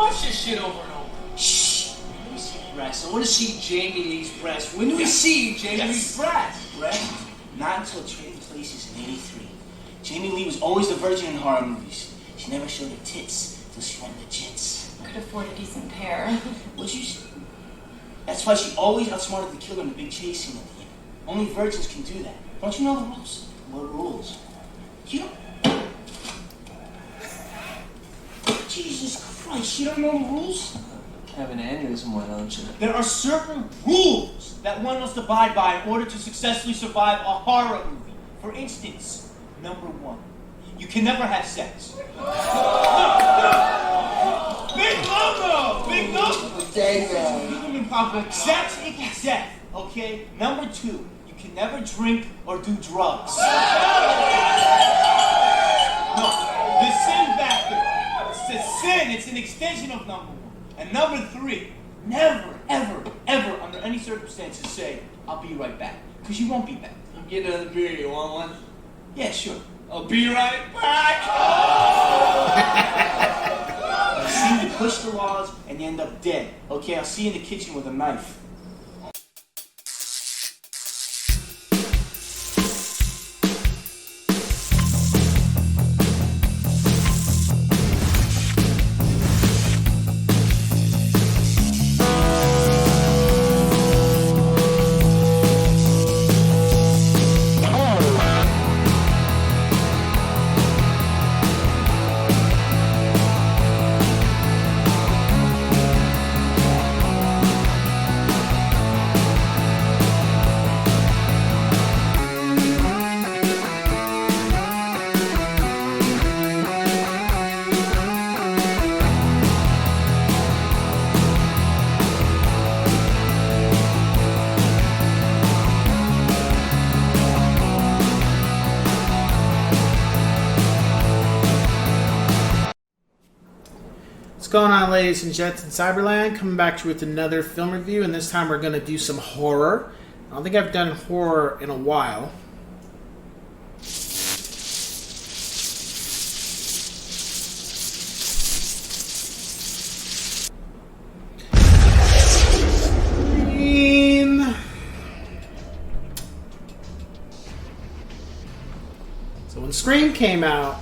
watch this shit over and over. Shh. Let me see breasts. I want to see Jamie Lee's breasts. When do we see Jamie Lee's breasts? Breasts? Not until Trading Places in '83. Jamie Lee was always the virgin in horror movies. She never showed her tits until she went legit. Could afford a decent pair. What'd you say? That's why she always outsmarted the killer in the big chase scene at the end. Only virgins can do that. Don't you know the rules? What rules? You don't... Jesus Christ, you don't know the rules? Have an aneurysm, why don't you? There are certain rules that one must abide by in order to successfully survive a horror movie. For instance, number 1, you can never have sex. Big no-no! Big no-no! Sex equals death, okay? Number 2, you can never drink or do drugs. No, the sin factor. It's a sin. It's an extension of number 1. And number 3, never, ever, ever, under any circumstances, say, I'll be right back. Because you won't be back. I'm getting another beer. You want one? Yeah, sure. I'll be right back. You seem to push the laws and you end up dead. Okay, I'll see you in the kitchen with a knife. What's going on, ladies and gents in Cyberland? Coming back to you with another film review, and this time we're going to do some horror. I don't think I've done horror in a while. So when Scream came out,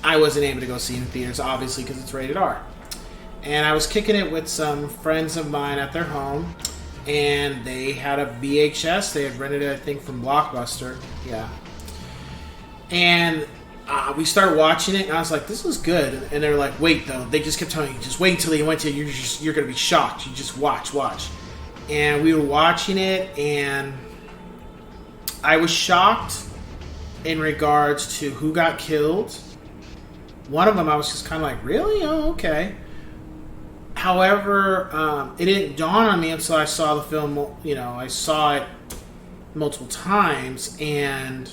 I wasn't able to go see it in theaters, obviously, because it's rated R. And I was kicking it with some friends of mine at their home, and they had a VHS. They had rented it, I think, from Blockbuster. Yeah. And we started watching it, and I was like, this was good. And they were like, wait, though. They just kept telling me, just wait until you went to it. You're going to be shocked. You just watch. And we were watching it, and I was shocked in regards to who got killed. One of them, I was just kind of like, really? Oh, okay. However, it didn't dawn on me until I saw the film. I saw it multiple times, and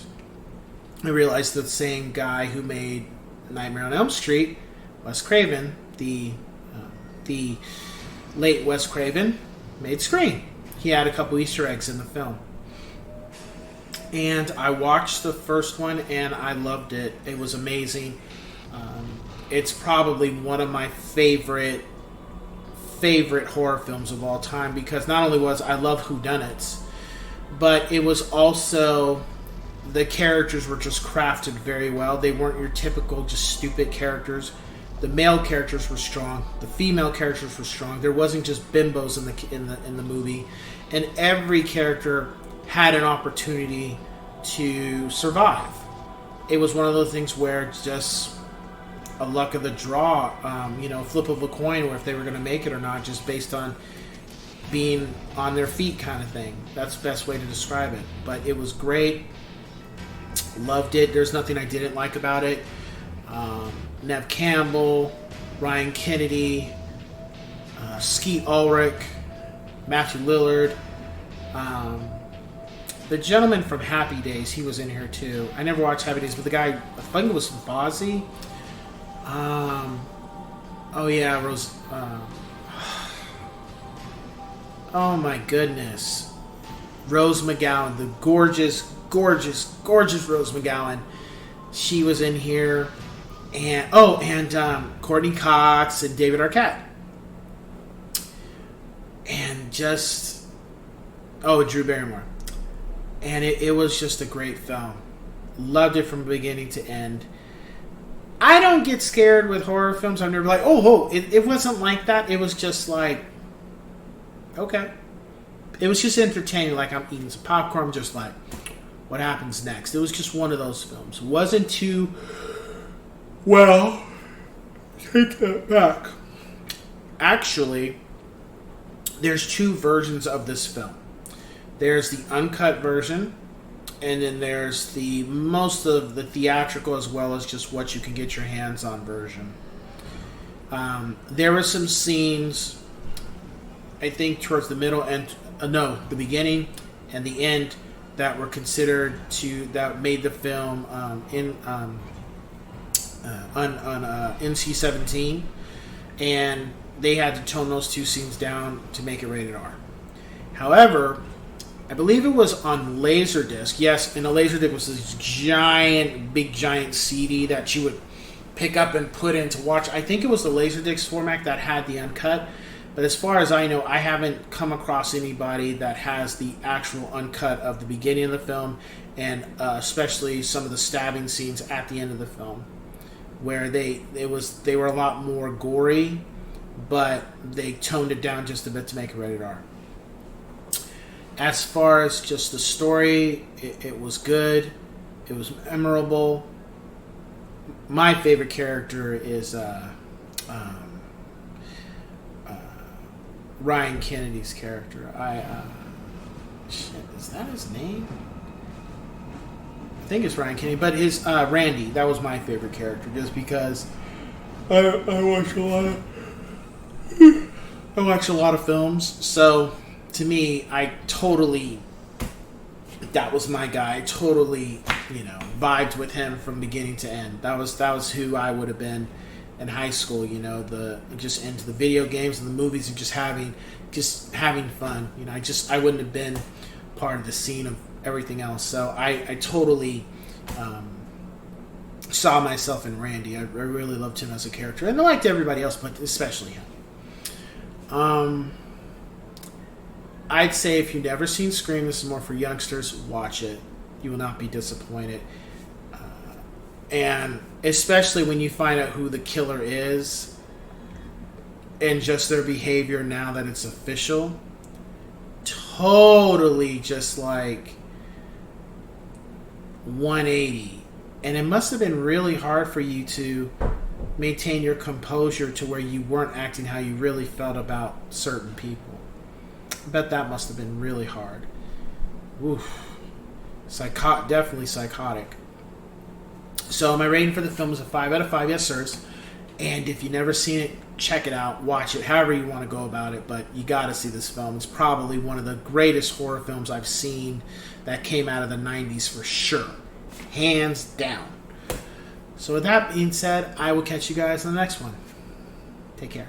I realized that the same guy who made Nightmare on Elm Street, Wes Craven, the late Wes Craven, made Scream. He had a couple Easter eggs in the film. And I watched the first one, and I loved it. It was amazing. It's probably one of my favorite horror films of all time, because not only was I love whodunits, but it was also, the characters were just crafted very well. They weren't your typical just stupid characters. The male characters were strong. The female characters were strong. There wasn't just bimbos in the movie, and every character had an opportunity to survive. It was one of those things where it's just a luck of the draw, flip of a coin, where if they were going to make it or not, just based on being on their feet kind of thing. That's the best way to describe it. But it was great. Loved it. There's nothing I didn't like about it. Neve Campbell, Ryan Kennedy, Skeet Ulrich, Matthew Lillard, the gentleman from Happy Days, he was in here too. I never watched Happy Days, but the guy, I think it was Bozzy. Rose. Oh my goodness, Rose McGowan, the gorgeous Rose McGowan. She was in here. and Courtney Cox and David Arquette. And just... Oh, Drew Barrymore. And it was just a great film. Loved it from beginning to end. I don't get scared with horror films. I'm never like, it wasn't like that. It was just like, okay. It was just entertaining. Like I'm eating some popcorn. I'm just like, what happens next? It was just one of those films. It wasn't too... Well, take that back. Actually, there's two versions of this film. There's the uncut version, and then there's the most of the theatrical as well as just what you can get your hands on version. There were some scenes, I think towards the middle and the beginning and the end that were considered that made the film on NC-17, and they had to tone those two scenes down to make it rated R. However, I believe it was on Laserdisc. Yes, and a Laserdisc was this giant CD that you would pick up and put in to watch. I think it was the Laserdisc format that had the uncut. But as far as I know, I haven't come across anybody that has the actual uncut of the beginning of the film, and especially some of the stabbing scenes at the end of the film, where they were a lot more gory, but they toned it down just a bit to make it rated R. As far as just the story, it was good. It was memorable. My favorite character is Ryan Kennedy's character. Is that his name? I think it's Ryan Kennedy, but his Randy. That was my favorite character, just because I watch a lot of films. So to me, that was my guy. I totally, vibed with him from beginning to end. That was who I would have been in high school. Just into the video games and the movies and just having fun. I wouldn't have been part of the scene of everything else. So I totally saw myself in Randy. I really loved him as a character, and I liked everybody else, but especially him. I'd say if you've never seen Scream, this is more for youngsters, watch it. You will not be disappointed. And especially when you find out who the killer is and just their behavior now that it's official, totally just like 180. And it must have been really hard for you to maintain your composure to where you weren't acting how you really felt about certain people. I bet that must have been really hard. Oof. Definitely psychotic. So my rating for the film is a 5 out of 5, yes sirs. And if you've never seen it, check it out, watch it, however you want to go about it. But you got to see this film. It's probably one of the greatest horror films I've seen that came out of the 90s for sure. Hands down. So with that being said, I will catch you guys on the next one. Take care.